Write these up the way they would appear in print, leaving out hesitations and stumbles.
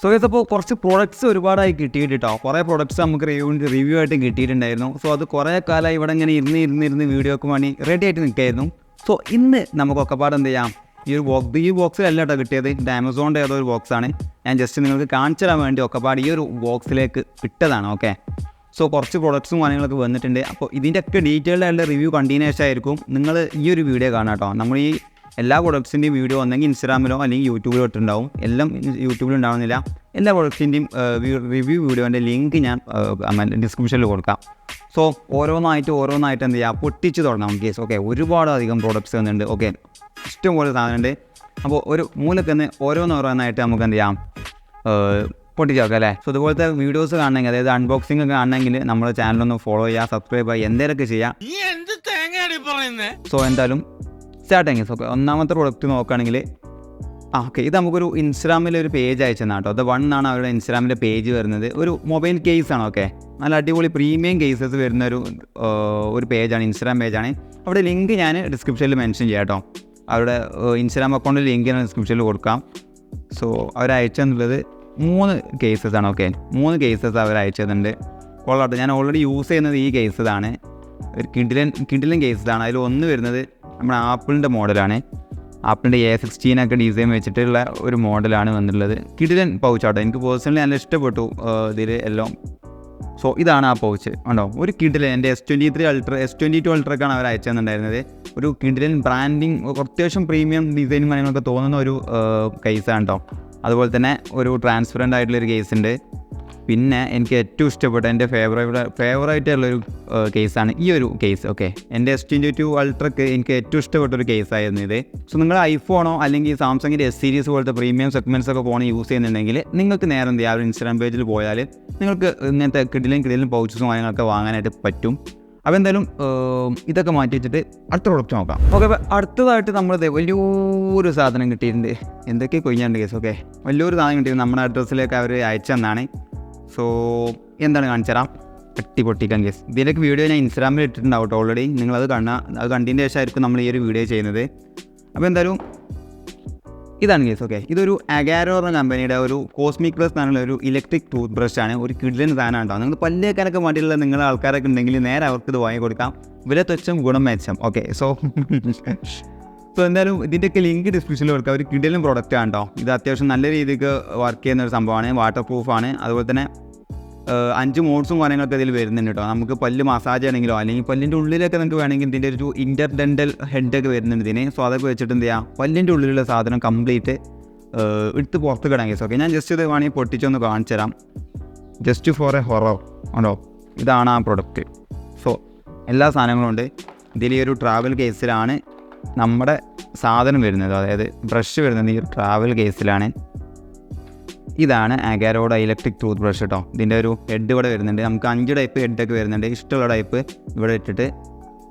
So ഇപ്പോൾ കുറച്ച് products ഒരുപാടായി കിട്ടിയിട്ട് കേട്ടോ. കുറേ പ്രോഡക്റ്റ്സ് നമുക്ക് റിവ്യൂ ആയിട്ട് കിട്ടിയിട്ടുണ്ടായിരുന്നു. സോ അത് കുറേ കാലമായി ഇവിടെ ഇങ്ങനെ ഇരുന്ന് വീഡിയോക്ക് വേണ്ടി റെഡി ആയിട്ട് നിൽക്കുകയായിരുന്നു. സോ ഇന്ന് നമുക്കൊക്കെ പാട് എന്ത് ചെയ്യാം, ഈ ബോക്സിലല്ല കേട്ടോ കിട്ടിയത്, ഇത് ആമസോണിൻ്റെ ഏതോ ഒരു ബോക്സാണ്. ഞാൻ ജസ്റ്റ് നിങ്ങൾക്ക് കാണിച്ചു തരാൻ വേണ്ടി ഒക്കെ പാട് ഈ ഒരു ബോക്സിലേക്ക് ഇട്ടതാണ്. ഓക്കെ, സോ കുറച്ച് പ്രോഡക്ട്സും കാര്യങ്ങളൊക്കെ വന്നിട്ടുണ്ട്. അപ്പോൾ ഇതിൻ്റെയൊക്കെ ഡീറ്റെയിൽഡ് ആയിട്ടുള്ള റിവ്യൂ കണ്ടതിന് ശേഷമായിരിക്കും നിങ്ങൾ ഈ ഒരു വീഡിയോ കാണാം കേട്ടോ. നമ്മൾ ഈ എല്ലാ പ്രൊഡക്ട്സിൻ്റെയും വീഡിയോ ഒന്നെങ്കിൽ ഇൻസ്റ്റാഗ്രാമിലോ അല്ലെങ്കിൽ യൂട്യൂബിലോ ഇട്ടുണ്ടാവും. എല്ലാം യൂട്യൂബിൽ ഉണ്ടാവുന്നില്ല. എല്ലാ പ്രൊഡക്ട്സിൻ്റെയും റിവ്യൂ വീഡിയോൻ്റെ ലിങ്ക് ഞാൻ ഡിസ്ക്രിപ്ഷനിൽ കൊടുക്കാം. സോ ഓരോന്നായിട്ട് എന്ത് ചെയ്യുക, പൊട്ടിച്ച് തുടങ്ങാം കേസ്. ഓക്കെ, ഒരുപാട് അധികം പ്രോഡക്ട്സ് വന്നിട്ടുണ്ട്. ഓക്കെ, ഇഷ്ടംപോലെ സാധനമുണ്ട്. അപ്പോൾ ഒരു മൂലക്കെന്ന് ഓരോന്നായിട്ട് നമുക്ക് എന്ത് ചെയ്യാം, പൊട്ടിച്ചേർക്കാം അല്ലേ. സോ ഇതുപോലത്തെ വീഡിയോസ് കാണണമെങ്കിൽ, അതായത് അൺബോക്സിംഗ് ഒക്കെ കാണണമെങ്കിൽ നമ്മുടെ ചാനലൊന്ന് ഫോളോ ചെയ്യുക, സബ്സ്ക്രൈബ് ചെയ്യുക, എന്തെങ്കിലുമൊക്കെ ചെയ്യാം. സോ എന്തായാലും സ്റ്റാർട്ട് ആയി. ഓക്കെ, ഒന്നാമത്തെ പ്രൊഡക്റ്റ് നോക്കുകയാണെങ്കിൽ ഓക്കെ, ഇത് നമുക്കൊരു ഇൻസ്റ്റാഗ്രാമിലെ ഒരു പേജ് അയച്ചെന്നാണ് കേട്ടോ. അത് 1 ആണ് അവരുടെ ഇൻസ്റ്റാഗ്രാമിലെ പേജ് വരുന്നത്. ഒരു മൊബൈൽ കേസാണ്. ഓക്കെ, നല്ല അടിപൊളി പ്രീമിയം കേസസ് വരുന്ന ഒരു പേജാണ്, ഇൻസ്റ്റാഗ്രാം പേജാണ്. അവിടെ ലിങ്ക് ഞാൻ ഡിസ്ക്രിപ്ഷനിൽ മെൻഷൻ ചെയ്യാം കേട്ടോ. അവരുടെ ഇൻസ്റ്റാഗ്രാം അക്കൗണ്ടിൽ ലിങ്ക് ഞാൻ ഡിസ്ക്രിപ്ഷനിൽ കൊടുക്കാം. സോ അവർ അയച്ചെന്നുള്ളത് 3 കേസസാണ്. ഓക്കെ, 3 കേസസ് അവർ അയച്ചതുണ്ട്. കൊള്ളാട്ടോ. ഞാൻ ഓൾറെഡി യൂസ് ചെയ്യുന്നത് ഈ കേസതാണ്. ഒരു കിഡിലൻ കേസസാണ്. അതിൽ ഒന്ന് വരുന്നത് നമ്മുടെ ആപ്പിളിൻ്റെ മോഡലാണ്. ആപ്പിളിൻ്റെ A16 ഒക്കെ ഡിസൈൻ വെച്ചിട്ടുള്ള ഒരു മോഡലാണ് വന്നിട്ടുള്ളത്. കിഡിലൻ പൗച്ചാട്ടോ. എനിക്ക് പേഴ്സണലി നല്ല ഇഷ്ടപ്പെട്ടു ഇതിൽ എല്ലാം. സോ ഇതാണ് ആ പൗച്ച് ഉണ്ടോ, ഒരു കിഡിലൻ. എൻ്റെ S22 അൾട്രക്കാണ് അവർ അയച്ചു തന്നിട്ടുണ്ടായിരുന്നത്. ഒരു കിഡിലൻ ബ്രാൻഡിങ്, അത്യാവശ്യം പ്രീമിയം ഡിസൈനും കാര്യങ്ങളൊക്കെ തോന്നുന്ന ഒരു കേസാണ് കേട്ടോ. അതുപോലെ തന്നെ ഒരു ട്രാൻസ്പെറൻ്റ് ആയിട്ടുള്ളൊരു കേസ് ഉണ്ട്. പിന്നെ എനിക്ക് ഏറ്റവും ഇഷ്ടപ്പെട്ട, എൻ്റെ ഫേവറേറ്റുള്ളൊരു കേസാണ് ഈ ഒരു കേസ്. ഓക്കെ, എൻ്റെ S22 അൾട്രക്ക് എനിക്ക് ഏറ്റവും ഇഷ്ടപ്പെട്ട ഒരു കേസായിരുന്നു ഇത്. സോ നിങ്ങൾ ഐഫോണോ അല്ലെങ്കിൽ സാംസങ്ങിൻ്റെ S സീരീസ് പോലത്തെ പ്രീമിയം സെഗ്മെൻറ്റ്സ് ഒക്കെ ഫോൺ യൂസ് ചെയ്യുന്നുണ്ടെങ്കിൽ നിങ്ങൾക്ക് നേരെ എന്ത് ചെയ്യാം, ഇൻസ്റ്റാഗ്രാം പേജിൽ പോയാൽ നിങ്ങൾക്ക് ഇങ്ങനത്തെ കിഡിലും പൗച്ചസും കാര്യങ്ങളൊക്കെ വാങ്ങാനായിട്ട് പറ്റും. അപ്പോൾ എന്തായാലും ഇതൊക്കെ മാറ്റി വെച്ചിട്ട് അടുത്ത പ്രൊഡക്റ്റ് നോക്കാം. ഓക്കെ, അപ്പോൾ അടുത്തതായിട്ട് നമ്മളിത് വലിയൊരു സാധനം കിട്ടിയിട്ടുണ്ട്. എന്തൊക്കെ കൊയ്യാണ്ട് കേസ്. ഓക്കെ, വലിയൊരു സാധനം കിട്ടിയിട്ടുണ്ട്. നമ്മുടെ അഡ്രസ്സിലേക്ക് അവർ അയച്ചെന്നാണ്. സോ എന്താണ് കാണിച്ചു തരാം, പൊട്ടിക്കാൻ കേസ്. ഇതിലേക്ക് വീഡിയോ ഞാൻ ഇൻസ്റ്റാഗ്രാമിൽ ഇട്ടിട്ടുണ്ടാവും ഓൾറെഡി. നിങ്ങളത് അത് കണ്ടതിന് ശേഷമായിരിക്കും നമ്മൾ ഈ ഒരു വീഡിയോ ചെയ്യുന്നത്. അപ്പോൾ എന്തായാലും ഇതാണ് കേസ്. ഓക്കെ, ഇതൊരു അഗാരോ എന്ന കമ്പനിയുടെ ഒരു കോസ്മിക് പ്ലസ് എന്നുള്ള ഒരു ഇലക്ട്രിക് ടൂത്ത് ബ്രഷാണ്. ഒരു കിഡിലൻ സാധനം ഉണ്ടാവും. നിങ്ങൾ പല്ലേക്കാനൊക്കെ വേണ്ടിയിട്ടുള്ള നിങ്ങളുടെ ആൾക്കാരൊക്കെ ഉണ്ടെങ്കിൽ നേരെ അവർക്ക് ഇത് വാങ്ങി കൊടുക്കാം. വില തുച്ഛം ഗുണം മെച്ചം. ഓക്കെ, സോ എന്തായാലും ഇതിൻ്റെയൊക്കെ ലിങ്ക് ഡിസ്ക്രിപ്ഷനിൽ കൊടുക്കാം. ഒരു കിഡിലൻ പ്രോഡക്റ്റ് ആണ് കേട്ടോ. ഇത് അത്യാവശ്യം നല്ല രീതിക്ക് വർക്ക് ചെയ്യുന്ന ഒരു സംഭവമാണ്. വാട്ടർ പ്രൂഫാണ്. അതുപോലെ തന്നെ 5 മോഡ്സും കാര്യങ്ങളൊക്കെ ഇതിൽ വരുന്നുണ്ട് കേട്ടോ. നമുക്ക് പല്ല് മസാജ് ആണെങ്കിലോ അല്ലെങ്കിൽ പല്ലിൻ്റെ ഉള്ളിലൊക്കെ നിങ്ങൾക്ക് വേണമെങ്കിൽ ഇതിൻ്റെ ഒരു ഇൻ്റർഡെൻ്റൽ ഹെഡൊക്കെ വരുന്നുണ്ട് ഇതിന്. സോ അതൊക്കെ വെച്ചിട്ട് എന്ത് ചെയ്യാം, പല്ലിൻ്റെ ഉള്ളിലുള്ള സാധനം കംപ്ലീറ്റ് എടുത്ത് പുറത്ത് കിടാൻ കേസ്. ഓക്കെ, ഞാൻ ജസ്റ്റ് ഇത് വേണമെങ്കിൽ പൊട്ടിച്ചൊന്ന് കാണിച്ചു തരാം. ജസ്റ്റ് ഫോർ എ ഹൊറർ ഉണ്ടോ, ഇതാണ് ആ പ്രൊഡക്റ്റ്. സോ എല്ലാ സാധനങ്ങളും ഉണ്ട് ഇതിൽ. ഈ ഒരു ട്രാവൽ കേസിലാണ് നമ്മുടെ സാധനം വരുന്നത്, അതായത് ബ്രഷ് വരുന്നത് ഈ ഒരു ട്രാവൽ കേസിലാണ്. ഇതാണ് അഗാരോയുടെ ഇലക്ട്രിക് ടൂത്ത് ബ്രഷ് കേട്ടോ. ഇതിൻ്റെ ഒരു ഹെഡ് ഇവിടെ വരുന്നുണ്ട്. നമുക്ക് 5 ടൈപ്പ് ഹെഡൊക്കെ വരുന്നുണ്ട്. ഇഷ്ടമുള്ള ടൈപ്പ് ഇവിടെ ഇട്ടിട്ട്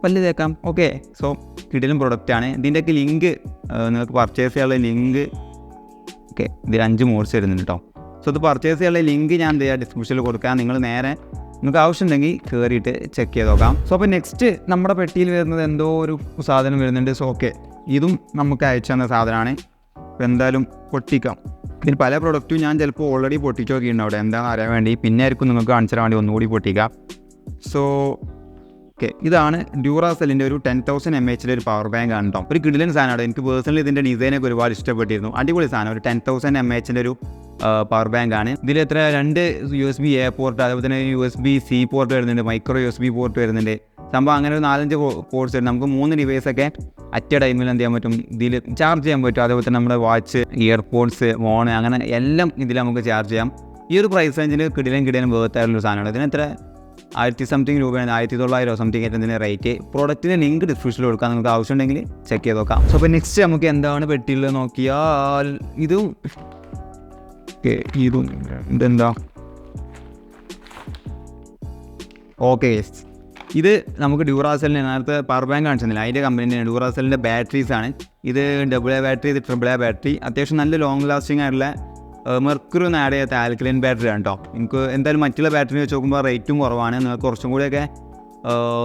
പല്ല് തേക്കാം. ഓക്കെ, സോ കിടിലൻ പ്രൊഡക്റ്റാണ്. ഇതിൻ്റെയൊക്കെ ലിങ്ക് നിങ്ങൾക്ക് പർച്ചേസ് ചെയ്യാനുള്ള ലിങ്ക്, ഓക്കെ, ഇതിൽ 5 മോഡ്സ് വരുന്നുണ്ട് കേട്ടോ. സോ ഇത് പർച്ചേസ് ചെയ്യാനുള്ള ലിങ്ക് ഞാൻ എന്ത് ചെയ്യാം, ഡിസ്ക്രിപ്ഷനിൽ കൊടുക്കാം. നിങ്ങൾ നേരെ നിങ്ങൾക്ക് ആവശ്യമുണ്ടെങ്കിൽ കയറിയിട്ട് ചെക്ക് ചെയ്ത് നോക്കാം. സോ അപ്പോൾ നെക്സ്റ്റ് നമ്മുടെ പെട്ടിയിൽ വരുന്നത് എന്തോ ഒരു സാധനം വരുന്നുണ്ട്. സോ ഓക്കെ, ഇതും നമുക്ക് അയച്ചു തന്ന സാധനമാണ്. അപ്പോൾ എന്തായാലും പൊട്ടിക്കാം. ഇതിൽ പല പ്രൊഡക്റ്റും ഞാൻ ചിലപ്പോൾ ഓൾറെഡി പൊട്ടിച്ച് നോക്കിയിട്ടുണ്ട് അവിടെ, എന്താണെന്ന് അറിയാൻ വേണ്ടി. പിന്നെ ആയിരിക്കും നിങ്ങൾക്ക് കാണിച്ചു തരാൻ വേണ്ടി ഒന്നുകൂടി പൊട്ടിക്കാം. സോ ഓക്കെ, ഇതാണ് ഡ്യൂറാസെല്ലിൻ്റെ ഒരു 10,000 mAh ഒരു പവർ ബാങ്ക് ആണ് കേട്ടോ. ഒരു കിഡിലൻ സാധനമാണ്. എനിക്ക് പേഴ്സണലി ഇതിൻ്റെ ഡിസൈനൊക്കെ ഒരുപാട് ഇഷ്ടപ്പെട്ടിരുന്നു. അടിപൊളി സാധനം. ഒരു 10,000 mAh ഒരു പവർ ബാങ്ക് ആണ്. ഇതിൽ എത്ര 2 USB A പോർട്ട്, അതുപോലെ തന്നെ USB-C പോർട്ട് വരുന്നുണ്ട്, മൈക്രോ USB പോർട്ട് വരുന്നുണ്ട്. സംഭവം അങ്ങനെ ഒരു 4-5 പോർട്ട്സ് വരുന്നത്. നമുക്ക് 3 ഡിവൈസൊക്കെ അറ്റ് ടൈമിൽ എന്ത് ചെയ്യാൻ പറ്റും, ഇതിൽ ചാർജ് ചെയ്യാൻ പറ്റും. അതേപോലെ തന്നെ നമ്മുടെ വാച്ച്, ഇയർപോഡ്സ്, ഫോൺ, അങ്ങനെ എല്ലാം ഇതിൽ നമുക്ക് ചാർജ് ചെയ്യാം. ഈ ഒരു പ്രൈസ് റേഞ്ചിൽ കിടിലൻ വേർത്തായിട്ടുള്ളൊരു സാധനമാണ്. ഇതിന് എത്ര 1000 രൂപയാണ്, 1900 സംതിങ് ആയിട്ട് ഇതിൻ്റെ റേറ്റ്. പ്രോഡക്റ്റിൻ്റെ ലിങ്ക് ഡിസ്ക്രിപ്ഷനിൽ കൊടുക്കാം, നിങ്ങൾക്ക് ആവശ്യമുണ്ടെങ്കിൽ ചെക്ക് ചെയ്ത് നോക്കാം. സോ അപ്പോൾ നെക്സ്റ്റ് നമുക്ക് എന്താണ് പെട്ടിയുള്ളത് നോക്കിയാൽ, ഇതും ഇതെന്താ, ഓക്കെ, ഇത് നമുക്ക് ഡ്യൂറാസെല്ലിൻ്റെ നേരത്തെ പവർ ബാങ്ക് കാണിച്ചിരുന്നില്ല, അതിൻ്റെ കമ്പനിൻ്റെ ഡ്യൂറാസെല്ലിൻ്റെ ബാറ്ററീസാണ്. ഇത് AA ബാറ്ററി, ഇത് AAA ബാറ്ററി. അത്യാവശ്യം നല്ല ലോങ് ലാസ്റ്റിംഗ് ആയിട്ടുള്ള മെർക്കുറി ഒന്നും ആഡ് ചെയ്യാത്ത ആൽക്കലൈൻ ബാറ്ററി ആണ് കേട്ടോ. എനിക്ക് എന്തായാലും മറ്റുള്ള ബാറ്ററി വെച്ച് നോക്കുമ്പോൾ റേറ്റും കുറവാണ്. നിങ്ങൾക്ക് കുറച്ചും കൂടിയൊക്കെ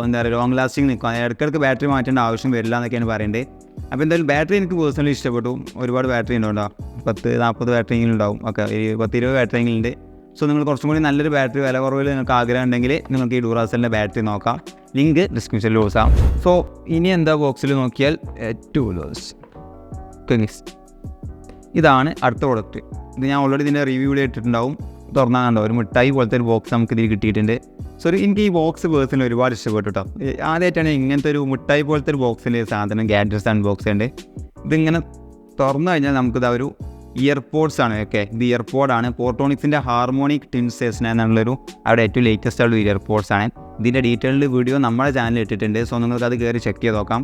എന്താ പറയുക ലോങ് ലാസ്റ്റിംഗ് നിൽക്കും. ഇടയ്ക്കിടയ്ക്ക് ബാറ്ററി മാറ്റേണ്ട ആവശ്യം വരില്ല എന്നൊക്കെയാണ് പറയേണ്ടത്. അപ്പോൾ എന്തായാലും ബാറ്ററി എനിക്ക് പേഴ്സണലി ഇഷ്ടപ്പെട്ടു. ഒരുപാട് ബാറ്ററി ഉണ്ടോ 10-40 ബാറ്ററിയെങ്കിലും ഉണ്ടാവും. ഓക്കെ, 10-20 ബാറ്ററിയെങ്കിലുണ്ട്. സോ നിങ്ങൾ കുറച്ചും കൂടി നല്ലൊരു ബാറ്ററി വില കുറവിൽ നിങ്ങൾക്ക് ആഗ്രഹം ഉണ്ടെങ്കിൽ നിങ്ങൾക്ക് ഈ ഡ്യൂറാസെല്ലിൻ്റെ ബാറ്ററി നോക്കാം. ലിങ്ക് ഡിസ്ക്രിപ്ഷനിൽ കൊടുക്കാം. സോ ഇനി എന്താ ബോക്സിൽ നോക്കിയാൽ ഇതാണ് അടുത്ത പ്രൊഡക്റ്റ്. ഇത് ഞാൻ ഓൾറെഡി ഇതിൻ്റെ റിവ്യൂ വീഡിയോ ഇട്ടിട്ടുണ്ടാവും. തുറന്നാൽ കണ്ടോ, ഒരു മിഠായി പോലത്തെ ഒരു ബോക്സ് നമുക്ക് ഇതിൽ കിട്ടിയിട്ടുണ്ട്. സോ എനിക്ക് ഈ ബോക്സ് പേഴ്സണലി ഒരുപാട് ഇഷ്ടപ്പെട്ടു കേട്ടോ. ആദ്യമായിട്ടാണ് ഇങ്ങനത്തെ ഒരു മിഠായി പോലത്തെ ഒരു ബോക്സിൽ സാധനം ഗാഡ്ജറ്റ്സ് അൺബോക്സ് ഉണ്ട്. ഇതിങ്ങനെ തുറന്നു കഴിഞ്ഞാൽ നമുക്കിത് ഒരു ഇയർപോഡ്സ് ആണ്. ഓക്കെ, ഇത് ഇയർപോഡാണ്. പോർട്ടോണിക്സിൻ്റെ ഹാർമോണിക് ടിൻസേഷൻ എന്നുള്ളൊരു അവിടെ ഏറ്റവും ലേറ്റസ്റ്റ് ആയിട്ടുള്ള ഇയർപോഡ്സ് ആണ്. ഇതിൻ്റെ ഡീറ്റെയിൽഡ് വീഡിയോ നമ്മുടെ ചാനലിൽ ഇട്ടിട്ടുണ്ട്. സോ നിങ്ങൾക്ക് അത് കയറി ചെക്ക് ചെയ്ത് നോക്കാം.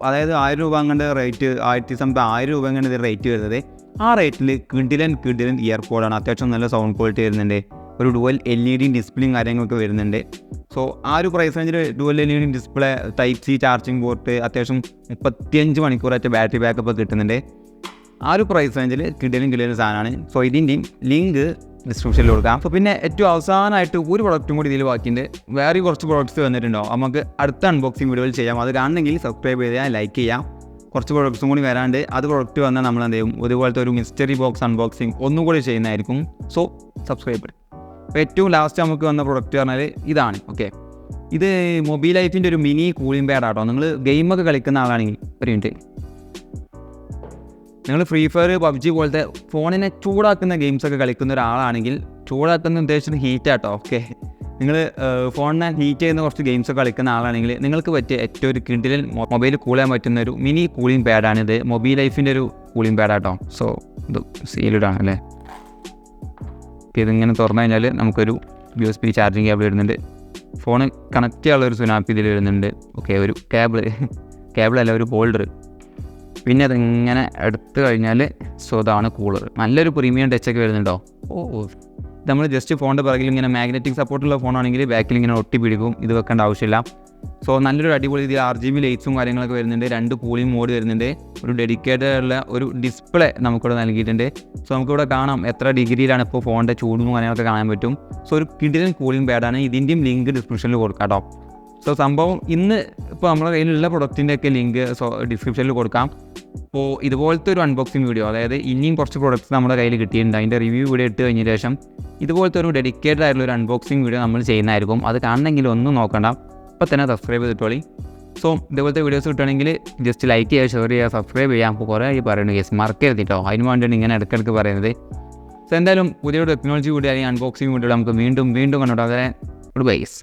അതായത് 1000 രൂപ അങ്ങോട്ട് റേറ്റ്, 1000 രൂപ അങ്ങോട്ട് ഇത് റേറ്റ് വരുന്നത്. ആ റേറ്റിൽ കിഡിലൻ ഇയർപോഡാണ്. അത്യാവശ്യം നല്ല സൗണ്ട് ക്വാളിറ്റി വരുന്നുണ്ട്. ഒരു ഡുവൽ LED ഡിസ്പ്ലേയും കാര്യങ്ങളൊക്കെ വരുന്നുണ്ട്. സോ ആ ഒരു പ്രൈസ് റേഞ്ചിൽ dual LED display, type C charging port, അത്യാവശ്യം 35 മണിക്കൂറായിട്ട് ബാറ്ററി ബാക്കപ്പ് കിട്ടുന്നുണ്ട്. ആ ഒരു പ്രൈസ് റേഞ്ചിൽ കിഡിലൻ സാധനമാണ്. സോ ഇതിൻ്റെയും ലിങ്ക് ഡിസ്ക്രിപ്ഷനിൽ കൊടുക്കാം. അപ്പോൾ പിന്നെ ഏറ്റവും അവസാനമായിട്ട് ഒരു പ്രൊഡക്റ്റും കൂടി ഇതിൽ ബാക്കിയുണ്ട്. വേറെ കുറച്ച് പ്രൊഡക്ട്സ് വന്നിട്ടുണ്ടോ, നമുക്ക് അടുത്ത അൺബോക്സിങ് വീഡിയോയിൽ ചെയ്യാം. അത് കാണണമെങ്കിൽ സബ്സ്ക്രൈബ് ചെയ്താൽ ലൈക്ക് ചെയ്യാം. കുറച്ച് പ്രൊഡക്ട്സും കൂടി വരാണ്ട് അത് പ്രൊഡക്റ്റ് വന്നാൽ നമ്മൾ എന്ത് ചെയ്യും, അതുപോലത്തെ ഒരു മിസ്റ്ററി ബോക്സ് അൺബോക്സിങ് ഒന്നും കൂടി ചെയ്യുന്നതായിരിക്കും. So subscribe. അപ്പോൾ ഏറ്റവും ലാസ്റ്റ് നമുക്ക് വന്ന പ്രൊഡക്റ്റ് പറഞ്ഞാൽ ഇതാണ്. ഓക്കെ, ഇത് മൊബൈൽ ലൈഫിൻ്റെ ഒരു മിനി കൂളിംഗ് പാഡ് ആട്ടോ. നിങ്ങൾ ഗെയിമൊക്കെ കളിക്കുന്ന ആളാണെങ്കിൽ ഒരു മിനിറ്റ്, നിങ്ങൾ ഫ്രീ ഫയർ, പബ്ജി പോലത്തെ ഫോണിനെ ചൂടാക്കുന്ന ഗെയിംസൊക്കെ കളിക്കുന്ന ഒരാളാണെങ്കിൽ, ചൂടാക്കുന്ന ഉദ്ദേശിച്ചത് ഹീറ്റാട്ടോ. ഓക്കെ, നിങ്ങൾ ഫോണിനെ ഹീറ്റ് ചെയ്യുന്ന കുറച്ച് ഗെയിംസൊക്കെ കളിക്കുന്ന ആളാണെങ്കിൽ നിങ്ങൾക്ക് പറ്റിയ ഏറ്റവും ഒരു കിഡിലൻ മൊബൈൽ കൂൾ ചെയ്യാൻ പറ്റുന്ന ഒരു മിനി കൂളിംഗ് പാഡാണിത്. മൊബൈൽ ലൈഫിൻ്റെ ഒരു കൂളിംഗ് പാഡാട്ടോ. സോ ഇത് സീൽഡാണ് അല്ലേ. ഇതിങ്ങനെ തുറന്നു കഴിഞ്ഞാൽ നമുക്കൊരു USB ചാർജിങ് കേബിൾ വരുന്നുണ്ട്. ഫോൺ കണക്ട് ചെയ്യാനുള്ളൊരു സുനാപ്പി ഇതിൽ വരുന്നുണ്ട്. ഓക്കെ, ഒരു കേബിളല്ല, ഒരു ഹോൾഡർ. പിന്നെ അതിങ്ങനെ എടുത്തു കഴിഞ്ഞാൽ ഇതാണ് കൂളർ. നല്ലൊരു പ്രീമിയം ടച്ചൊക്കെ വരുന്നുണ്ടോ. നമ്മൾ ജസ്റ്റ് ഫോണിൻ്റെ പിറകിൽ ഇങ്ങനെ മാഗ്നറ്റിക് സപ്പോർട്ടുള്ള ഫോണാണെങ്കിൽ ബാക്കിൽ ഇങ്ങനെ ഒട്ടി പിടിക്കും. ഇത് വെക്കേണ്ട ആവശ്യമില്ല. സോ നല്ലൊരു അടിപൊളി ഇത് RGB ലൈറ്റ്സും കാര്യങ്ങളൊക്കെ വരുന്നുണ്ട്. 2 കൂളിംഗ് മോഡ് വരുന്നുണ്ട്. ഒരു ഡെഡിക്കേറ്റഡ് ഉള്ള ഒരു ഡിസ്പ്ലേ നമുക്കിവിടെ നൽകിയിട്ടുണ്ട്. സോ നമുക്കിവിടെ കാണാം എത്ര ഡിഗ്രിയിലാണ് ഇപ്പോൾ ഫോണിൻ്റെ ചൂടും കാര്യങ്ങളൊക്കെ കാണാൻ പറ്റും. സോ ഒരു കിഡിലൻ കൂളിംഗ് പാഡാണ്. ഇതിൻ്റെയും ലിങ്ക് ഡിസ്ക്രിപ്ഷനിൽ കൊടുക്കാം കേട്ടോ. സോ സംഭവം ഇന്ന് ഇപ്പോൾ നമ്മുടെ കയ്യിലുള്ള പ്രൊഡക്റ്റിൻ്റെയൊക്കെ ലിങ്ക് ഡിസ്ക്രിപ്ഷനിൽ കൊടുക്കാം. അപ്പോൾ ഇതുപോലത്തെ ഒരു അൺബോക്സിങ് വീഡിയോ, അതായത് ഇനിയും കുറച്ച് പ്രൊഡക്റ്റ്സ് നമ്മുടെ കയ്യിൽ കിട്ടിയിട്ടുണ്ട്. അതിൻ്റെ റിവ്യൂ വീഡിയോ ഇട്ട് കഴിഞ്ഞ ശേഷം ഇതുപോലത്തെ ഒരു ഡെഡിക്കേറ്റഡ് ആയിട്ടുള്ള ഒരു അൺബോക്സിങ് വീഡിയോ നമ്മൾ ചെയ്യുന്നതായിരിക്കും. അത് കാണണമെങ്കിൽ ഒന്നും നോക്കണ്ട, ഇപ്പോൾ തന്നെ സബ്സ്ക്രൈബ് ചെയ്തിട്ടോളി. സോ ഇതുപോലത്തെ വീഡിയോസ് കിട്ടുകയാണെങ്കിൽ ജസ്റ്റ് ലൈക്ക് ചെയ്യുക, ഷെയർ ചെയ്യുക, സബ്സ്ക്രൈബ് ചെയ്യാം. അപ്പോൾ കുറേ പറയുന്നത് കേസ് മറക്കരുത് കേട്ടോ. അതിന് വേണ്ടിയാണ് ഇങ്ങനെ ഇടയ്ക്കിടയ്ക്ക് പറയുന്നത്. സോ എന്തായാലും പുതിയൊരു ടെക്നോളജി വീഡിയോ അല്ലെങ്കിൽ അൺബോക്സിങ് വീഡിയോ നമുക്ക് വീണ്ടും കണ്ടോട്ടെ. ഗുഡ് ബൈസ്.